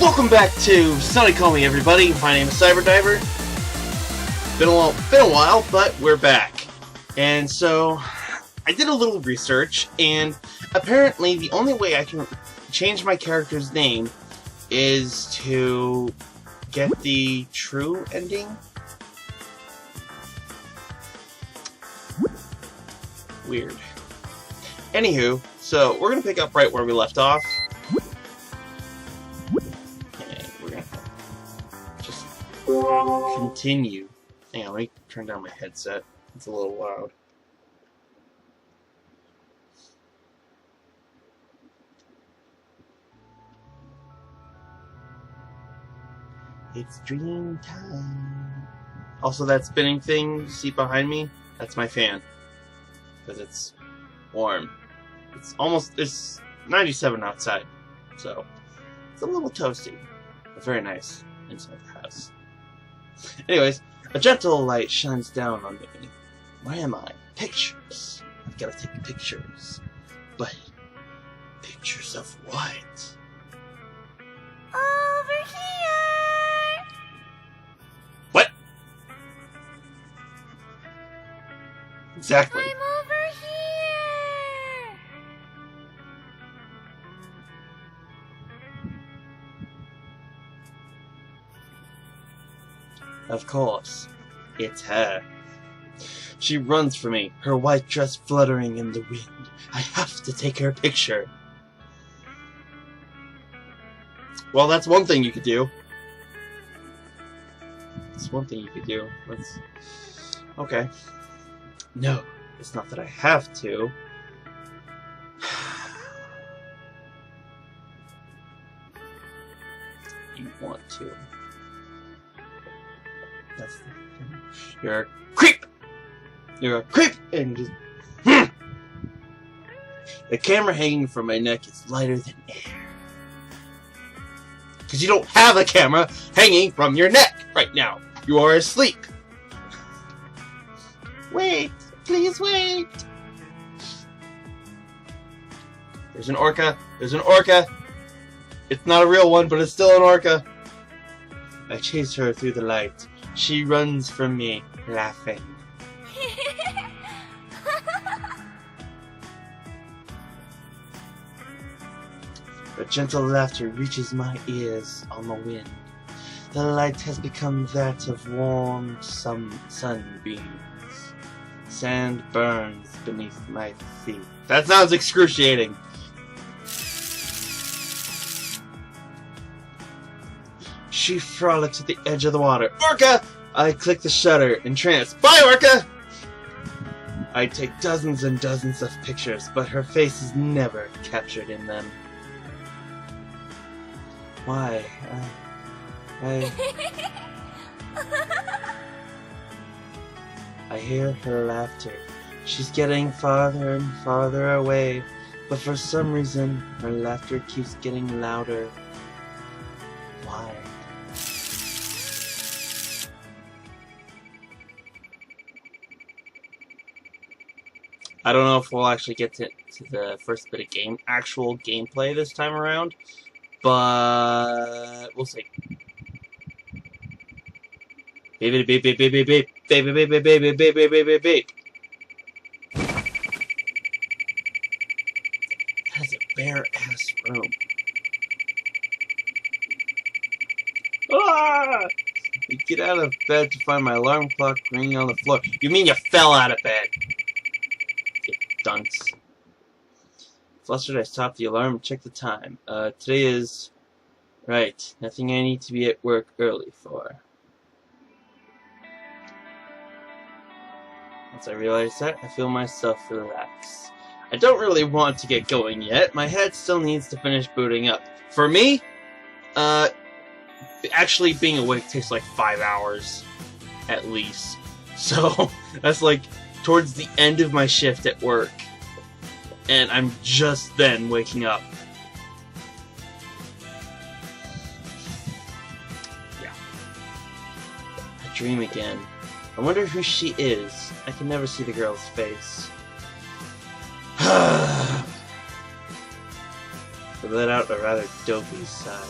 Welcome back to Sonicomi, everybody. My name is CyberDiver. Been a while, but we're back. And so, I did a little research, and apparently the only way I can change my character's name is to get the true ending. Weird. Anywho, so we're gonna pick up right where we left off. And we're gonna just continue. Hang on, let me turn down my headset. It's a little loud. It's dream time. Also, that spinning thing you see behind me, that's my fan. Because it's warm. It's 97 outside. So, it's a little toasty. But very nice inside the house. Anyways, a gentle light shines down on me. Where am I? Pictures. I've got to take pictures. But, pictures of what? Over here! What? Exactly. I'm over here! Of course. It's her. She runs for me, her white dress fluttering in the wind. I have to take her picture. Well, that's one thing you could do. That's one thing you could do. Let's... Okay. No, it's not that I have to. You want to. That's the thing. You're a creep! You're a creep! And just... The camera hanging from my neck is lighter than air. Because you don't have a camera hanging from your neck right now. You are asleep. Wait. Please wait. There's an orca. There's an orca. It's not a real one, but it's still an orca. I chase her through the light. She runs from me, laughing. Her gentle laughter reaches my ears on the wind. The light has become that of warm sunbeams. Sand burns beneath my feet. That sounds excruciating. She frolics at the edge of the water. Orca! I click the shutter, entranced. Bye, Orca! I take dozens and dozens of pictures, but her face is never captured in them. Why? I hear her laughter. She's getting farther and farther away, but for some reason, her laughter keeps getting louder. Why? I don't know if we'll actually get to the first bit of actual gameplay this time around, but we'll see. Beep beep beep beep beep beep beep beep beep beep beep beep beep beep beep beep. That is a bare ass room. Ah! I get out of bed to find my alarm clock ringing on the floor. You mean you fell out of bed? You dunce. Flustered, I stop the alarm and check the time. Today is... Right, nothing I need to be at work early for. Once I realize that, I feel myself relax. I don't really want to get going yet. My head still needs to finish booting up. For me, actually being awake takes like 5 hours, at least. So, that's like towards the end of my shift at work. And I'm just then waking up. Yeah. I dream again. I wonder who she is. I can never see the girl's face. I let out a rather dopey sigh.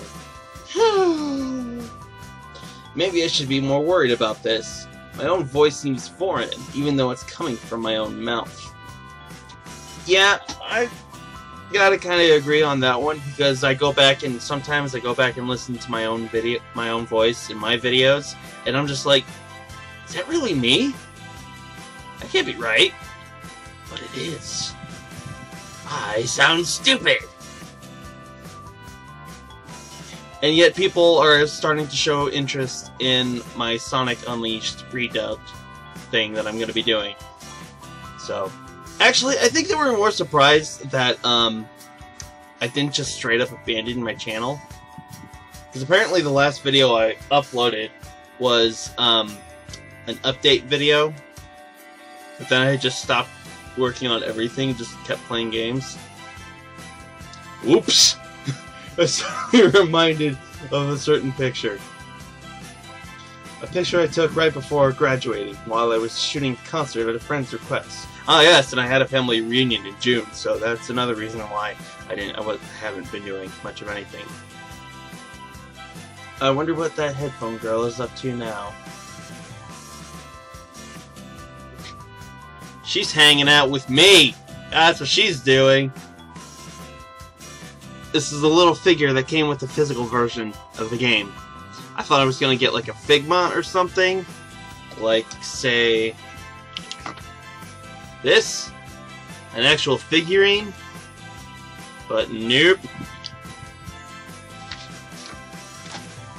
Maybe I should be more worried about this. My own voice seems foreign, even though it's coming from my own mouth. Yeah, I gotta kind of agree on that one, because sometimes I go back and listen to my own voice in my videos, and I'm just like, is that really me? That can't be right. But it is. I sound stupid. And yet people are starting to show interest in my Sonic Unleashed redubbed thing that I'm going to be doing. So, actually, I think they were more surprised that I didn't just straight up abandon my channel. Because apparently the last video I uploaded was an update video. But then I just stopped working on everything, just kept playing games. Whoops! I was reminded of a certain picture. A picture I took right before graduating, while I was shooting a concert at a friend's request. Ah yes, and I had a family reunion in June, so that's another reason why I haven't been doing much of anything. I wonder what that headphone girl is up to now. She's hanging out with me! That's what she's doing! This is a little figure that came with the physical version of the game. I thought I was gonna get like a Figma or something. Like, say, this? An actual figurine? But nope.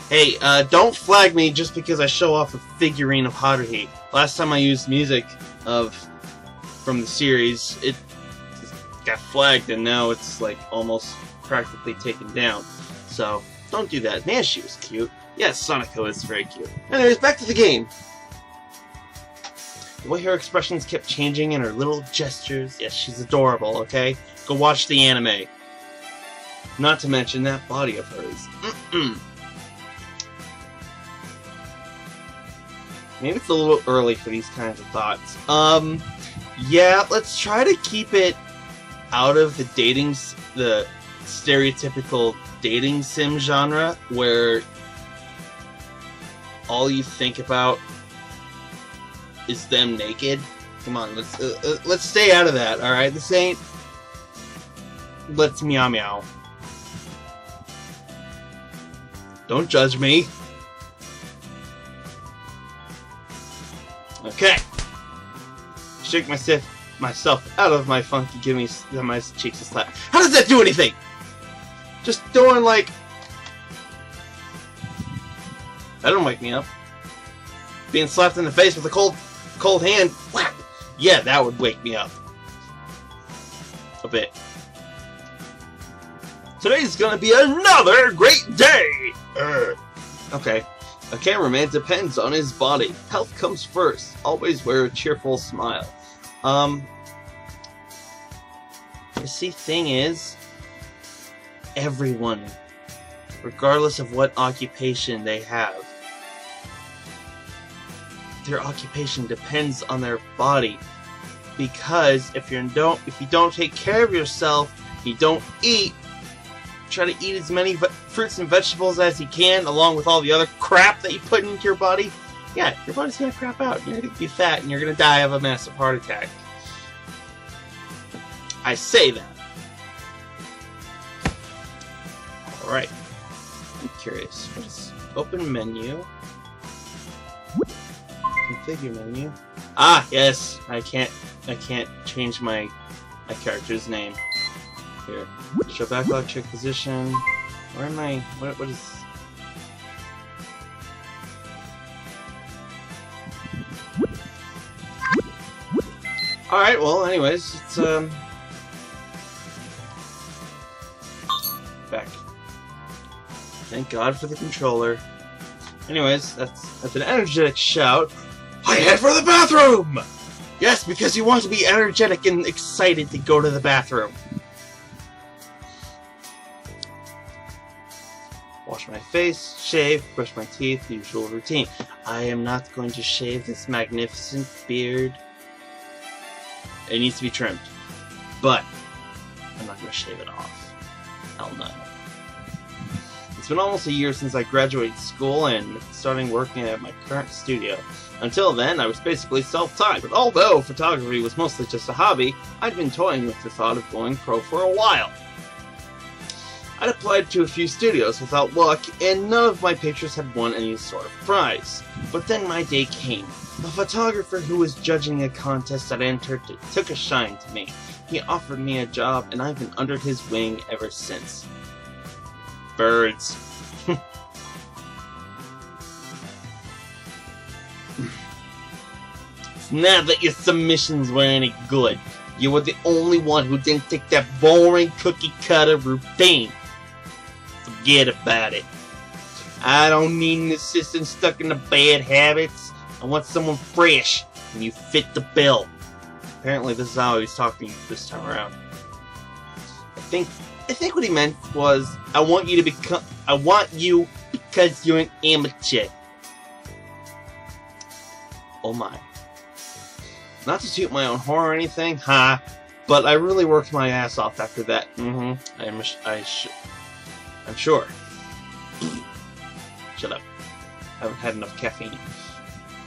Hey, don't flag me just because I show off a figurine of Haruhi. Last time I used music from the series, it got flagged, and now it's like almost practically taken down. So don't do that. Man, she was cute. Yes, Sonico is very cute. Anyways, back to the game. The way her expressions kept changing and her little gestures. Yes, she's adorable, okay? Go watch the anime. Not to mention that body of hers. Maybe it's a little early for these kinds of thoughts. Yeah, let's try to keep it out of the stereotypical dating sim genre, where all you think about is them naked. Come on, let's stay out of that. All right, this ain't. Let's meow meow. Don't judge me. Okay. Shake myself out of my funky. Give me my cheeks a slap. How does that do anything? Just doing like. That don't wake me up. Being slapped in the face with a cold hand. Whap! Yeah, that would wake me up. A bit. Today's gonna be another great day! Okay. A cameraman depends on his body. Health comes first. Always wear a cheerful smile. You see, thing is, everyone, regardless of what occupation they have, their occupation depends on their body. Because if you don't take care of yourself, you don't eat, try to eat as many fruits and vegetables as you can, along with all the other crap that you put into your body, yeah, your body's gonna crap out, and you're gonna be fat, and you're gonna die of a massive heart attack. I say that. Alright. I'm curious. What is open menu? Configure menu. Ah, yes! I can't change my character's name. Here. Show backlog, check position. Where am I? What is... Alright, well, anyways, it's, back. Thank God for the controller. Anyways, that's an energetic shout. I head for the bathroom! Yes, because you want to be energetic and excited to go to the bathroom. Wash my face, shave, brush my teeth, the usual routine. I am not going to shave this magnificent beard. It needs to be trimmed. But I'm not going to shave it off. Hell no. It's It's been almost a year since I graduated school and starting working at my current studio. Until then, I was basically self-taught, but although photography was mostly just a hobby, I'd been toying with the thought of going pro for a while. I'd applied to a few studios without luck, and none of my pictures had won any sort of prize. But then my day came. The photographer who was judging a contest I'd entered took a shine to me. He offered me a job, and I've been under his wing ever since. Birds. It's not that your submissions were any good. You were the only one who didn't take that boring cookie-cutter routine. Forget about it. I don't need an assistant stuck in the bad habits. I want someone fresh, and you fit the bill. Apparently this is how he's talking this time around. I think what he meant was, I want you because you're an amateur. Oh my. Not to toot my own horn or anything, but I really worked my ass off after that. I'm sure. Shut up. I haven't had enough caffeine.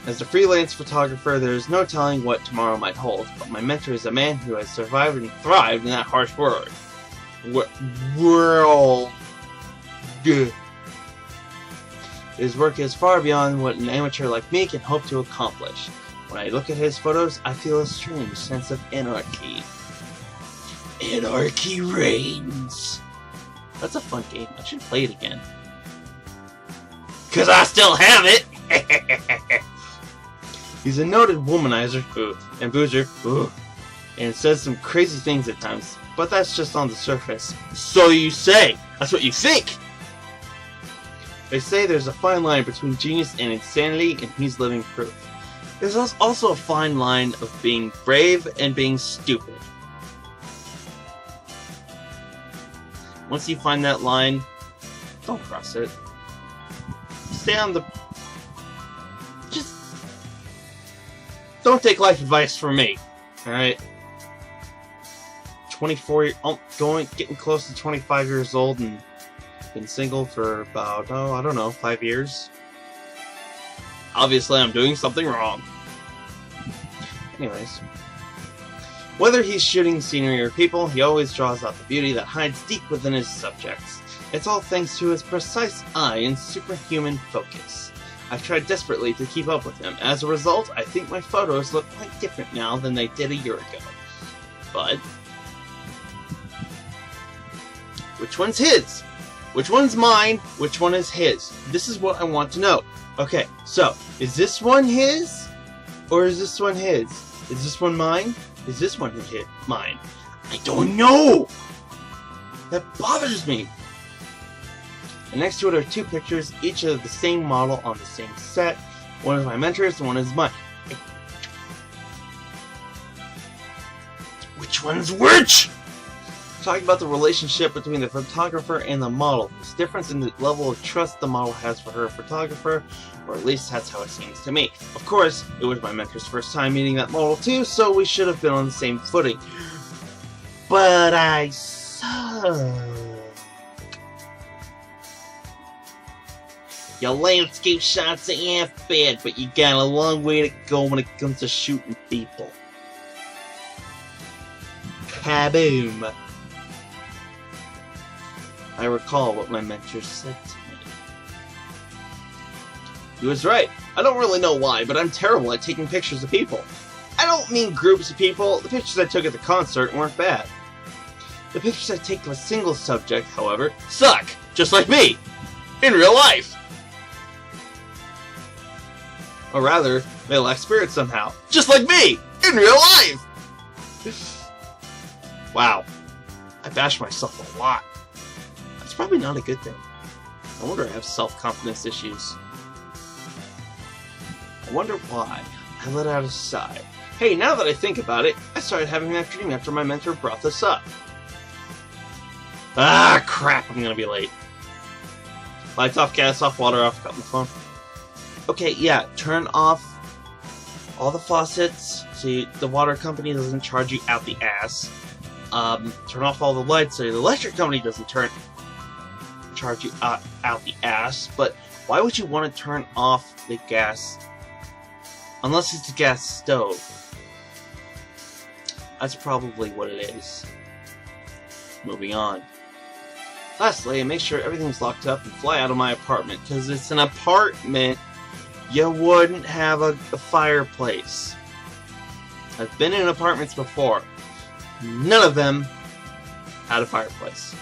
As a freelance photographer, there is no telling what tomorrow might hold, but my mentor is a man who has survived and thrived in that harsh world. His work is far beyond what an amateur like me can hope to accomplish. When I look at his photos, I feel a strange sense of anarchy. Anarchy reigns. That's a fun game. I should play it again. 'Cause I still have it! He's a noted womanizer and boozer, and says some crazy things at times, but that's just on the surface. So you say! That's what you think! They say there's a fine line between genius and insanity, and he's living proof. There's also a fine line of being brave and being stupid. Once you find that line, don't cross it. Stay on the... Just... Don't take life advice from me, alright? getting close to 25 years old and been single for about, I don't know, 5 years. Obviously, I'm doing something wrong. Anyways. Whether he's shooting scenery or people, he always draws out the beauty that hides deep within his subjects. It's all thanks to his precise eye and superhuman focus. I've tried desperately to keep up with him. As a result, I think my photos look quite different now than they did a year ago. But... which one's his? Which one's mine? Which one is his? This is what I want to know. Okay, so, is this one his? Or is this one his? Is this one mine? Is this one mine? I don't know! That bothers me! And next to it are two pictures, each of the same model on the same set. One is my mentor's, and one is mine. Which one's which? Talking about the relationship between the photographer and the model. There's difference in the level of trust the model has for her photographer, or at least that's how it seems to me. Of course, it was my mentor's first time meeting that model too, so we should have been on the same footing. But I suck. Your landscape shots are half bad, but you got a long way to go when it comes to shooting people. Kaboom! I recall what my mentor said to me. He was right. I don't really know why, but I'm terrible at taking pictures of people. I don't mean groups of people. The pictures I took at the concert weren't bad. The pictures I take of a single subject, however, suck, just like me, in real life. Or rather, they lack spirit somehow, just like me, in real life. Wow, I bash myself a lot. That's probably not a good thing. I wonder if I have self-confidence issues. I wonder why. I let out a sigh. Hey, now that I think about it, I started having that dream after my mentor brought this up. Ah, crap, I'm gonna be late. Lights off, gas off, water off, got my phone. Okay, yeah, turn off all the faucets so the water company doesn't charge you out the ass. Turn off all the lights so the electric company doesn't charge you out out the ass, but why would you want to turn off the gas unless it's a gas stove? That's probably what it is. Moving on. Lastly, make sure everything's locked up and fly out of my apartment, because it's an apartment. You wouldn't have a fireplace. I've been in apartments before. None of them had a fireplace.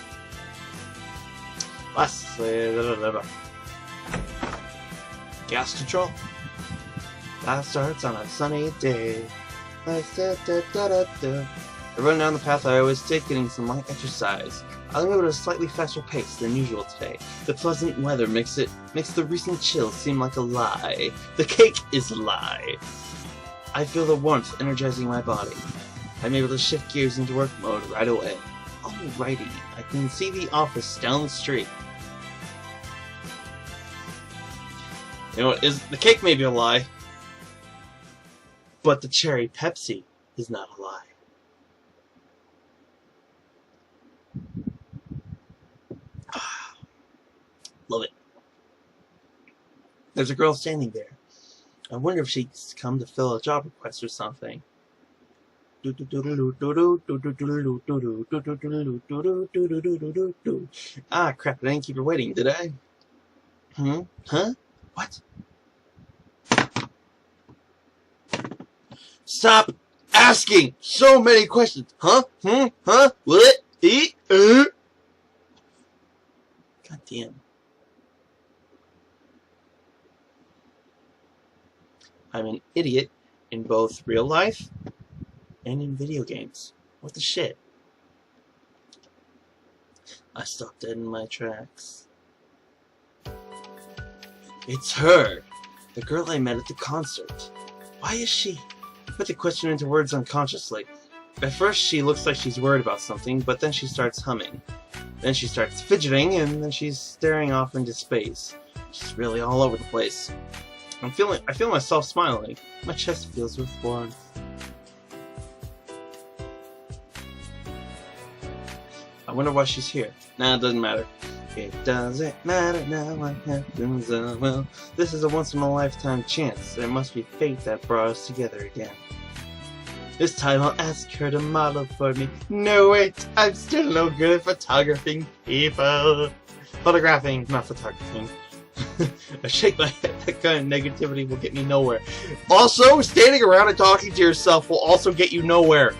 Lastly, gas control. That starts on a sunny day. I run down the path I always take, getting some light exercise. I move at a slightly faster pace than usual today. The pleasant weather makes the recent chill seem like a lie. The cake is a lie. I feel the warmth energizing my body. I'm able to shift gears into work mode right away. Alrighty, I can see the office down the street. You know what, the cake may be a lie, but the cherry Pepsi is not a lie. Love it. There's a girl standing there. I wonder if she's come to fill a job request or something. Ah, crap, I didn't keep her waiting, did I? Huh? What? Stop asking so many questions. Huh? Huh? What? Eat? God damn. I'm an idiot in both real life and in video games. What the shit? I stopped dead in my tracks. It's her! The girl I met at the concert. Why is she? I put the question into words unconsciously. At first she looks like she's worried about something, but then she starts humming. Then she starts fidgeting, and then she's staring off into space. She's really all over the place. I feel myself smiling. My chest feels with warmth. I wonder why she's here. Nah, it doesn't matter. It doesn't matter now what happens, well, this is a once-in-a-lifetime chance. There must be fate that brought us together again. This time I'll ask her to model for me. No, wait, I'm still no good at photographing people. Photographing, not photographing. I shake my head. That kind of negativity will get me nowhere. Also, standing around and talking to yourself will also get you nowhere.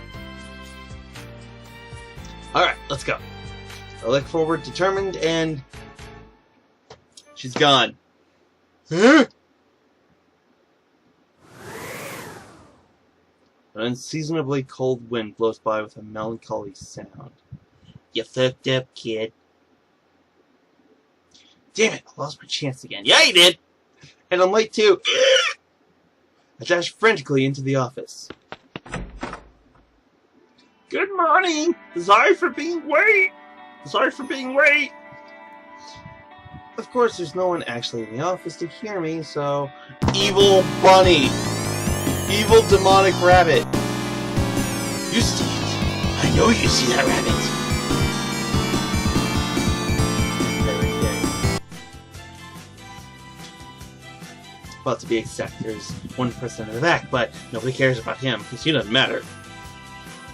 Alright, let's go. I look forward, determined, and she's gone. Huh? An unseasonably cold wind blows by with a melancholy sound. You fucked up, kid. Damn it, I lost my chance again. Yeah, you did! And I'm late too. I dash frantically into the office. Good morning! Sorry for being late! Sorry for being late! Of course, there's no one actually in the office to hear me, so... Evil bunny! Evil demonic rabbit! You see it! I know you see that rabbit! Well, to be exact, there's one person in the back, but nobody cares about him, because he doesn't matter.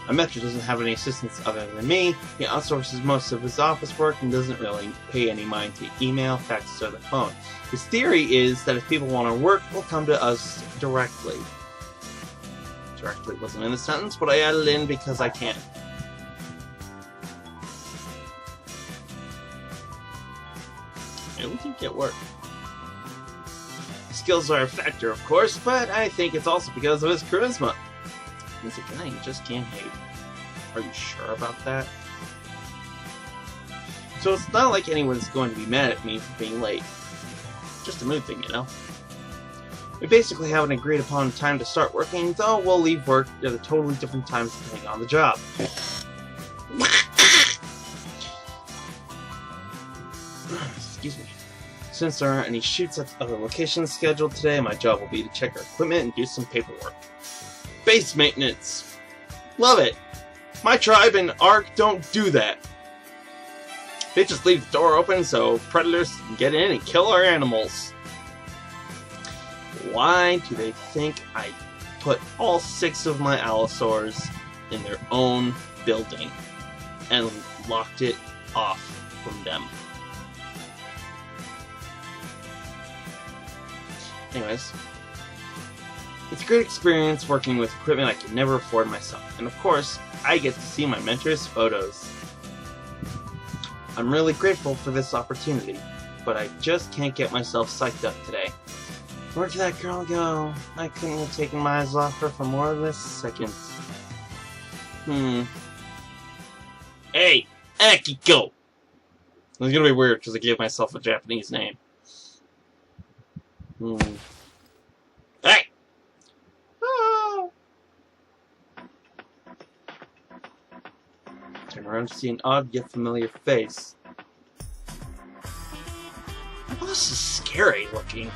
A Metro doesn't have any assistants other than me. He outsources most of his office work and doesn't really pay any mind to email, faxes, or the phone. His theory is that if people want to work, they'll come to us directly. Directly wasn't in the sentence, but I added it in because I can. And we can get work. Skills are a factor, of course, but I think it's also because of his charisma. He's a guy you just can't hate. Are you sure about that? So it's not like anyone's going to be mad at me for being late. Just a mood thing, you know? We basically haven't agreed upon time to start working, though we'll leave work at a totally different time depending on the job. Excuse me. Since there aren't any shoots at other locations scheduled today, my job will be to check our equipment and do some paperwork. Base maintenance. Love it. My tribe and ARC don't do that. They just leave the door open so predators can get in and kill our animals. Why do they think I put all 6 of my allosaurs in their own building and locked it off from them? Anyways, it's a great experience working with equipment I could never afford myself, and of course, I get to see my mentor's photos. I'm really grateful for this opportunity, but I just can't get myself psyched up today. Where did that girl go? I couldn't have taken my eyes off her for more than a second. Hey, Akiko! It's gonna be weird because I gave myself a Japanese name. Hey! Ah! Turn around to see an odd yet familiar face. My boss is scary looking.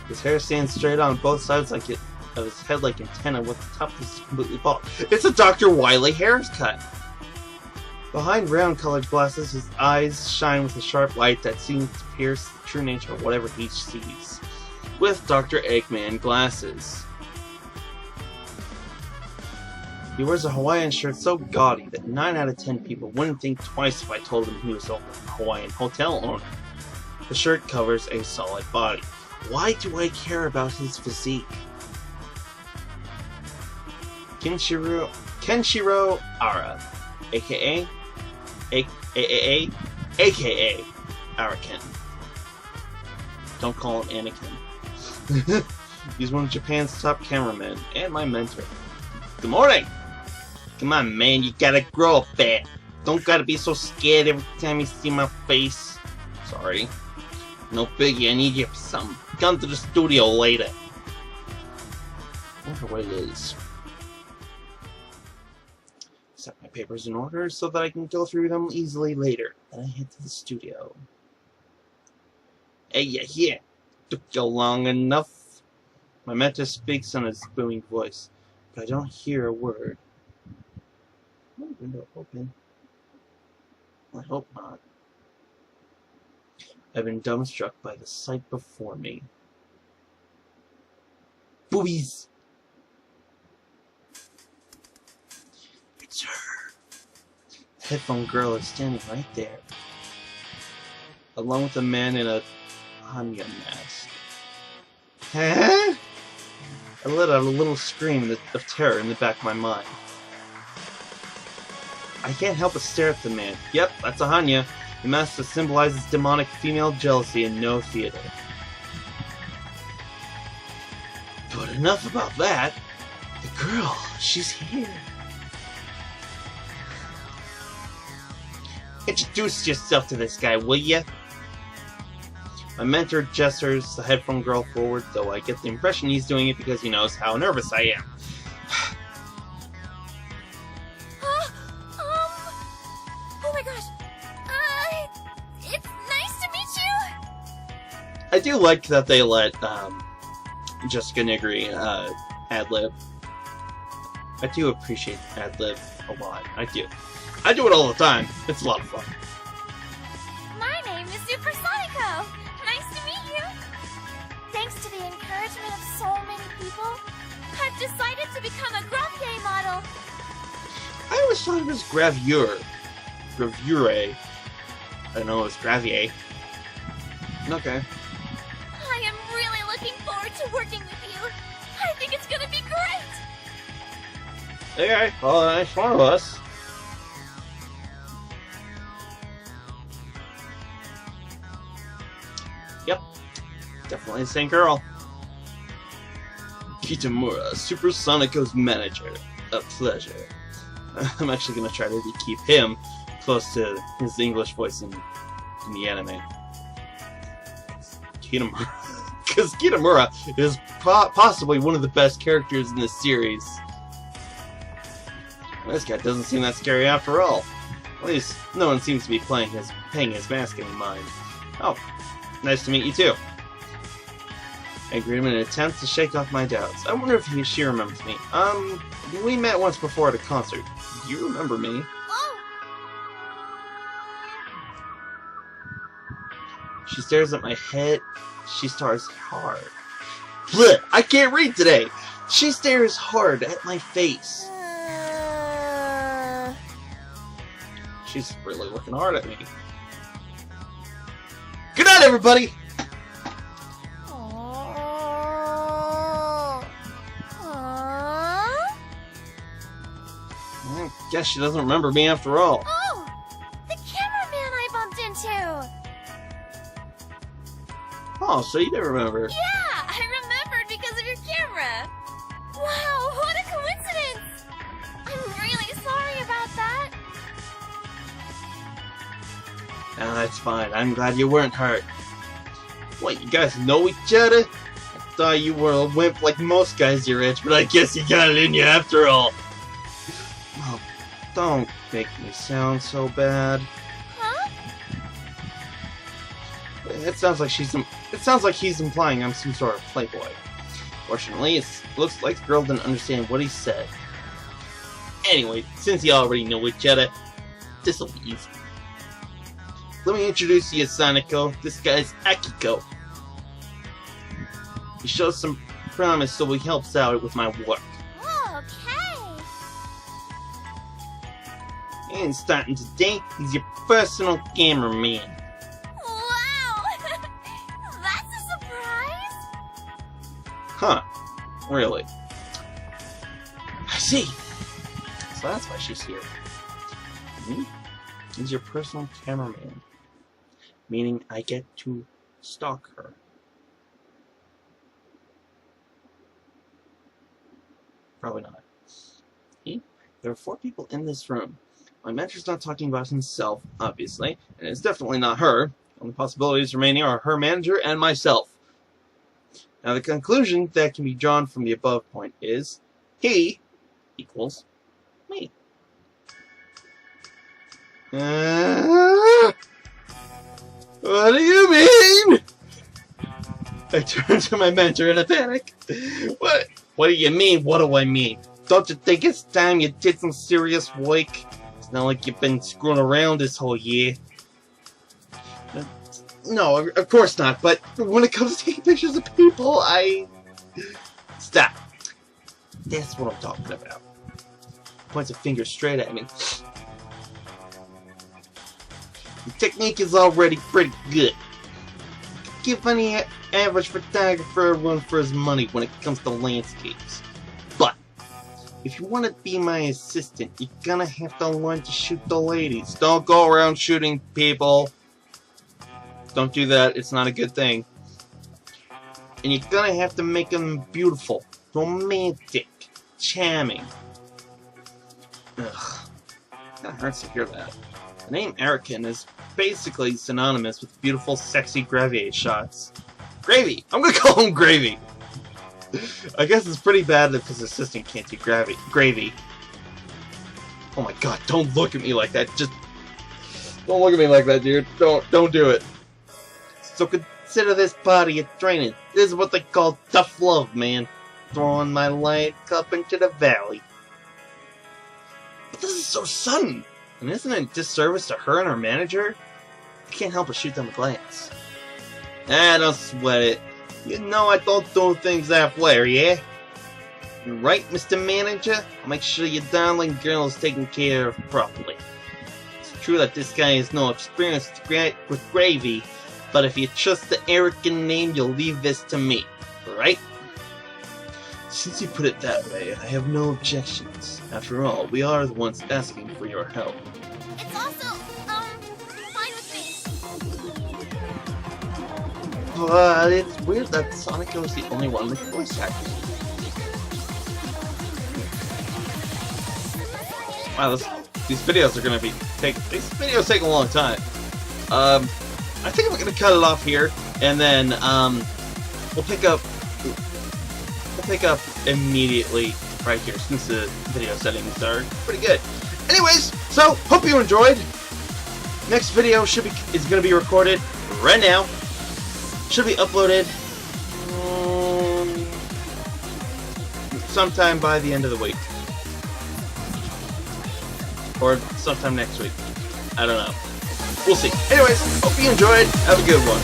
His hair stands straight on both sides of his head like antenna, with the top is completely bald. It's a Dr. Wily haircut! Behind round-colored glasses, his eyes shine with a sharp light that seems to pierce the true nature of whatever he sees. With Dr. Eggman glasses. He wears a Hawaiian shirt so gaudy that 9 out of 10 people wouldn't think twice if I told them he was a Hawaiian hotel owner. The shirt covers a solid body. Why do I care about his physique? Kenshiro Ara, aka Araken. Don't call him Anakin. He's one of Japan's top cameramen and my mentor. Good morning! Come on, man, you gotta grow a bit. Don't gotta be so scared every time you see my face. Sorry. No biggie, I need you for something. Come to the studio later. I wonder what it is. Set my papers in order so that I can go through them easily later. Then I head to the studio. Hey, you here? Took you long enough? My mentor speaks in his booming voice, but I don't hear a word. Is my window open? I hope not. I've been dumbstruck by the sight before me. Boobies! It's her. The headphone girl is standing right there, along with a man in a Hanya mask. Huh? I let out a little scream of terror in the back of my mind. I can't help but stare at the man. Yep, that's a Hanya. The mask that symbolizes demonic female jealousy and no theater. But enough about that. The girl, she's here. Introduce yourself to this guy, will ya? My mentor gestures the headphone girl forward, though I get the impression he's doing it because he knows how nervous I am. Oh my gosh. It's nice to meet you. I do like that they let Jessica Nigri ad-lib. I do appreciate ad-lib a lot. I do. I do it all the time. It's a lot of fun. My name is Super Sonico. Nice to meet you. Thanks to the encouragement of so many people, I've decided to become a gravier model. I always thought it was gravure. Gravure. I don't know, it was gravier. Okay. I am really looking forward to working with you. I think it's gonna be great. Okay, well, nice one of us. Yep, definitely the same girl. Kitamura, Super Sonico's manager. A pleasure. I'm actually gonna try to keep him close to his English voice in the anime. Kitamura. Because Kitamura is possibly one of the best characters in this series. This guy doesn't seem that scary after all. At least, no one seems to be paying his mask any mind. Oh, nice to meet you too. I greet him in an attempt to shake off my doubts. I wonder if she remembers me. We met once before at a concert. Do you remember me? Oh, She stares at my head. She stares hard. Blech, I can't read today. She stares hard at my face. She's really looking hard at me. Good night, everybody! I guess she doesn't remember me after all. Oh! The cameraman I bumped into! Oh, so you didn't remember. Yeah! I remembered because of your camera! Wow, what a coincidence! I'm really sorry about that. Nah, that's fine. I'm glad you weren't hurt. What, you guys know each other? I thought you were a wimp like most guys your age, but I guess you got it in you after all. Oh, don't make me sound so bad. Huh? It sounds like he's implying I'm some sort of playboy. Fortunately, it looks like the girl didn't understand what he said. Anyway, since you already know each other, this'll be easy. Let me introduce you to Sonico. This guy's Akiko. He shows some promise, so he helps out with my work. Okay. And starting today, he's your personal cameraman. Wow! That's a surprise! Huh. Really? I see. So that's why she's here. He's your personal cameraman. Meaning I get to stalk her. Probably not. See? There are 4 people in this room. My mentor's not talking about himself, obviously, and it's definitely not her. The only possibilities remaining are her manager and myself. Now the conclusion that can be drawn from the above point is he equals me. What do you mean? I turn to my mentor in a panic. What do you mean? What do I mean? Don't you think it's time you did some serious work? It's not like you've been screwing around this whole year. No, of course not, but when it comes to taking pictures of people, Stop. That's what I'm talking about. Points a finger straight at me. The technique is already pretty good. Give any average photographer a run for his money when it comes to landscapes. But if you want to be my assistant, you're gonna have to learn to shoot the ladies. Don't go around shooting people. Don't do that. It's not a good thing. And you're gonna have to make them beautiful, romantic, charming. Ugh. That hurts to hear that. The name Erican is basically synonymous with beautiful, sexy gravy shots. Gravy! I'm gonna call him Gravy! I guess it's pretty bad if his assistant can't do gravy. Oh my god, don't look at me like that. Just don't look at me like that, dude. Don't do it. So consider this party a training. This is what they call tough love, man. Throwing my light cup into the valley. But this is so sudden. And isn't it a disservice to her and her manager? I can't help but shoot them a glance. Don't sweat it. You know I don't do things halfway, yeah? You're right, Mr. Manager? I'll make sure your darling girl is taken care of properly. It's true that this guy has no experience with gravy, but if you trust the Erican name, you'll leave this to me, right? Since you put it that way, I have no objections. After all, we are the ones asking for your help. It's also, fine with me. But it's weird that Sonico is the only one with voice acting. Wow, these videos are gonna these videos take a long time. I think we're gonna cut it off here, and then we'll pick up immediately right here, since the video settings are pretty good. Anyways, so hope you enjoyed. Next video is gonna be recorded right now. Should be uploaded sometime by the end of the week, or sometime next week. I don't know. We'll see. Anyways, hope you enjoyed. Have a good one.